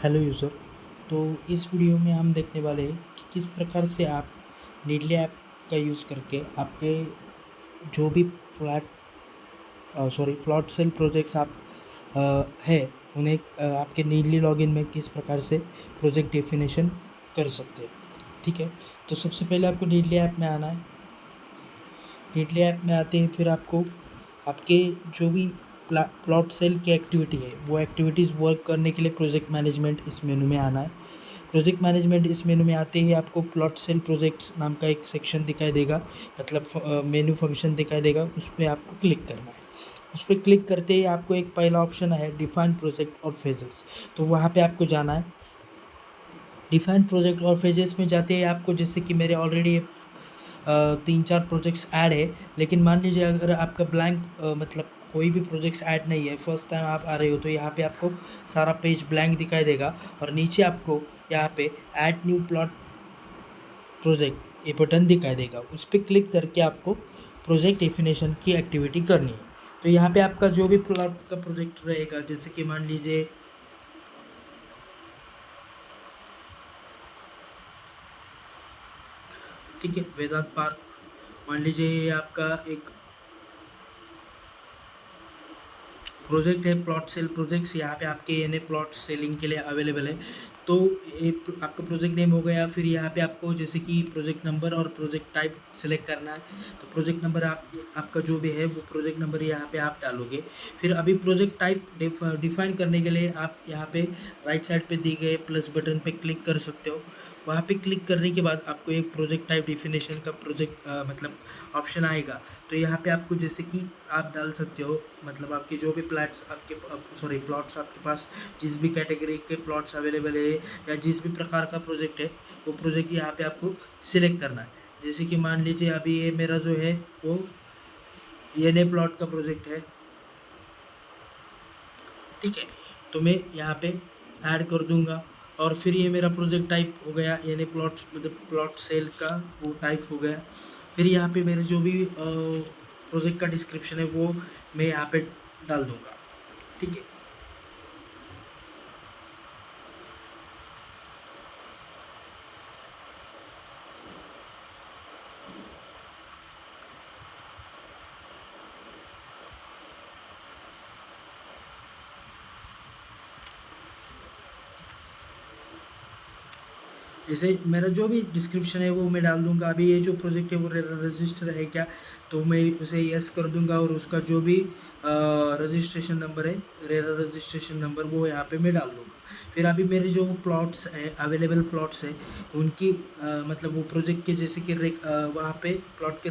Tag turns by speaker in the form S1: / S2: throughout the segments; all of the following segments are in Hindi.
S1: Hello user. तो इस वीडियो में हम देखने वाले हैं कि किस प्रकार से आप नीडली ऐप का यूज़ करके आपके जो भी फ्लॉट सेल प्रोजेक्ट्स आप है उन्हें आपके नीडली लॉगिन में किस प्रकार से प्रोजेक्ट डेफिनेशन कर सकते हैं। ठीक है, तो सबसे पहले आपको नीडली ऐप में आना है। नीडली ऐप में आते ही फिर आपको आपके जो भी प्लॉट सेल की एक्टिविटी है वो एक्टिविटीज़ वर्क करने के लिए प्रोजेक्ट मैनेजमेंट इस मेनू में आना है। प्रोजेक्ट मैनेजमेंट इस मेनू में आते ही आपको प्लॉट सेल प्रोजेक्ट्स नाम का एक सेक्शन दिखाई देगा, मतलब मेनू फंक्शन दिखाई देगा। उस पर आपको क्लिक करना है। उस पर क्लिक करते ही आपको एक पहला ऑप्शन है डिफाइन प्रोजेक्ट और फेजेस, तो वहाँ पे आपको जाना है। डिफाइन प्रोजेक्ट और फेजेस में जाते ही आपको, जैसे कि मेरे ऑलरेडी 3-4 प्रोजेक्ट्स ऐड है, लेकिन मान लीजिए अगर आपका ब्लैंक मतलब कोई भी प्रोजेक्ट्स ऐड नहीं है, फर्स्ट टाइम आप आ रहे हो, तो यहाँ पे आपको सारा पेज ब्लैंक दिखाई देगा और नीचे आपको यहाँ पे ऐड न्यू प्लॉट प्रोजेक्ट ये बटन दिखाई देगा। उस पर क्लिक करके आपको प्रोजेक्ट डेफिनेशन की एक्टिविटी करनी है। तो यहाँ पे आपका जो भी प्लॉट का प्रोजेक्ट रहेगा, जैसे कि मान लीजिए ठीक है वेदांत पार्क, मान लीजिए ये आपका एक प्रोजेक्ट है प्लॉट सेल प्रोजेक्ट्स। यहाँ पे आपके यानी प्लॉट सेलिंग के लिए अवेलेबल है। तो ये आपका प्रोजेक्ट नेम हो गया। फिर यहाँ पे आपको जैसे कि प्रोजेक्ट नंबर और प्रोजेक्ट टाइप सेलेक्ट करना है। तो प्रोजेक्ट नंबर आपका जो भी है वो प्रोजेक्ट नंबर यहाँ पे आप डालोगे। फिर अभी प्रोजेक्ट टाइप डिफाइन करने के लिए आप यहाँ पे राइट साइड पे दी गए प्लस बटन पे क्लिक कर सकते हो। वहाँ पे क्लिक करने के बाद आपको एक प्रोजेक्ट टाइप डिफिनेशन का प्रोजेक्ट मतलब ऑप्शन आएगा। तो यहाँ पे आपको जैसे कि आप डाल सकते हो, मतलब आपके जो भी प्लॉट्स आपके पास जिस भी कैटेगरी के प्लॉट्स अवेलेबल है या जिस भी प्रकार का प्रोजेक्ट है वो प्रोजेक्ट यहाँ पे आपको सिलेक्ट करना है। जैसे कि मान लीजिए अभी ये मेरा जो है वो ये नए प्लॉट का प्रोजेक्ट है। ठीक है, तो मैं यहाँ पे ऐड कर दूंगा और फिर ये मेरा प्रोजेक्ट टाइप हो गया, यानी प्लॉट मतलब प्लॉट सेल का वो टाइप हो गया। फिर यहाँ पे मेरे जो भी प्रोजेक्ट का डिस्क्रिप्शन है वो मैं यहाँ पे डाल दूंगा। ठीक है, जैसे मेरा जो भी डिस्क्रिप्शन है वो मैं डाल दूंगा। अभी ये जो प्रोजेक्ट है वो रजिस्टर है क्या, तो मैं उसे यस कर दूंगा और उसका जो भी रजिस्ट्रेशन नंबर है रेरा रजिस्ट्रेशन नंबर वो यहाँ पे मैं डाल दूंगा। फिर अभी मेरे जो प्लॉट्स हैं अवेलेबल प्लॉट्स हैं उनकी मतलब वो प्रोजेक्ट के जैसे कि वहाँ पे प्लॉट के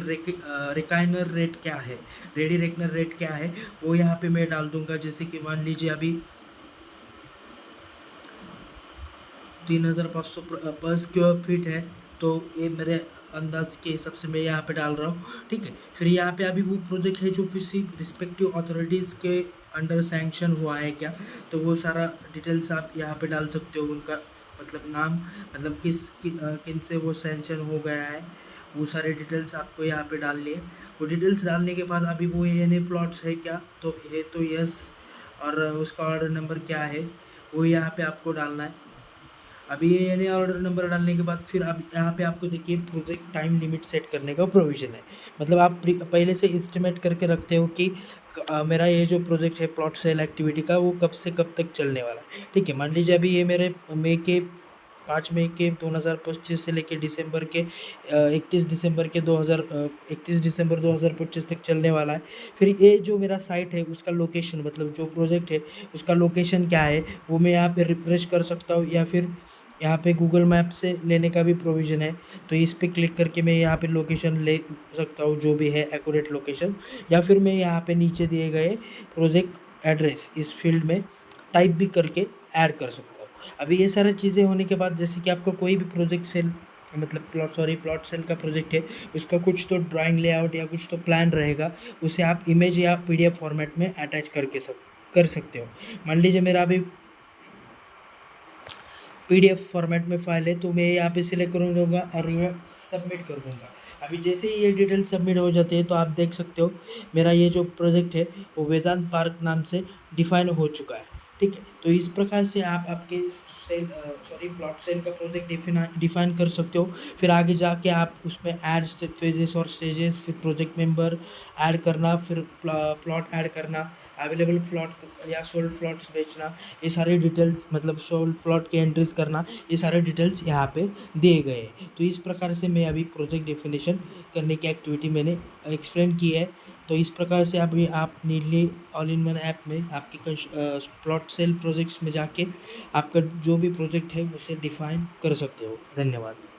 S1: रिकाइनर रेट क्या है, रेडी रेकनर रेट क्या है वो यहाँ पे मैं डाल दूंगा। जैसे कि मान लीजिए अभी 3500 पर स्क्वायर फीट है, तो ये मेरे अंदाज के हिसाब से मैं यहाँ पे डाल रहा हूँ। ठीक है, फिर यहाँ पे अभी वो प्रोजेक्ट है जो किसी रिस्पेक्टिव अथॉरिटीज़ के अंडर सैंक्शन हुआ है क्या, तो वो सारा डिटेल्स आप यहाँ पे डाल सकते हो। उनका मतलब नाम, मतलब किन से वो सैंक्शन हो गया है, वो सारे डिटेल्स आपको यहाँ पे डालनी है। वो डिटेल्स डालने के बाद अभी वो ये प्लॉट्स है क्या, तो ये तो यस, और उसका ऑर्डर नंबर क्या है वो यहाँ पे आपको डालना है। अभी ये यानी ऑर्डर नंबर डालने के बाद फिर अब यहाँ पे आपको देखिए प्रोजेक्ट टाइम लिमिट सेट करने का प्रोविज़न है। मतलब आप पहले से एस्टिमेट करके रखते हो कि मेरा ये जो प्रोजेक्ट है प्लॉट सेल एक्टिविटी का वो कब से कब तक चलने वाला है। ठीक है, मान लीजिए अभी ये मेरे 5 मई के 2025 से लेकर दिसंबर के 31 दिसंबर 2025 तक चलने वाला है। फिर ये जो मेरा साइट है उसका लोकेशन, मतलब जो प्रोजेक्ट है उसका लोकेशन क्या है वो मैं यहाँ पे रिफ्रेश कर सकता हूँ, या फिर यहाँ पे गूगल मैप से लेने का भी प्रोविज़न है। तो इस पे क्लिक करके मैं यहाँ पे लोकेशन ले सकता हूँ जो भी है एक्यूरेट लोकेशन, या फिर मैं यहाँ पे नीचे दिए गए प्रोजेक्ट एड्रेस इस फील्ड में टाइप भी करके ऐड कर सकता हूँ। अभी ये सारी चीज़ें होने के बाद जैसे कि आपको कोई भी प्रोजेक्ट सेल मतलब प्लॉट सेल का प्रोजेक्ट है उसका कुछ तो ड्राइंग लेआउट या कुछ तो प्लान रहेगा, उसे आप इमेज या पीडीएफ फॉर्मेट में अटैच कर सकते हो। मान लीजिए मेरा अभी पीडीएफ फॉर्मेट में फाइल है, तो मैं यहाँ पे सिलेक्ट कर दूँगा और ये सबमिट कर दूँगा। अभी जैसे ही ये डिटेल सबमिट हो जाती है तो आप देख सकते हो मेरा ये जो प्रोजेक्ट है वो वेदांत पार्क नाम से डिफाइन हो चुका है। ठीक है। तो इस प्रकार से आप आपके प्लॉट सेल का प्रोजेक्ट डिफाइन कर सकते हो। फिर आगे जाके आप उसमें ऐड फेजेस और स्टेजेस, फिर प्रोजेक्ट मेंबर ऐड करना, फिर प्लॉट ऐड करना, अवेलेबल प्लॉट या सोल्ड प्लॉट्स बेचना, ये सारे डिटेल्स, मतलब सोल्ड प्लॉट के एंट्रीज करना, ये सारे डिटेल्स यहाँ पे दिए गए हैं। तो इस प्रकार से मैं अभी प्रोजेक्ट डेफिनेशन करने की एक्टिविटी मैंने एक्सप्लेन की है। तो इस प्रकार से अभी आप needy all in one app में आपके प्लॉट सेल प्रोजेक्ट्स में जाके आपका जो भी प्रोजेक्ट है उसे डिफाइन कर सकते हो। धन्यवाद।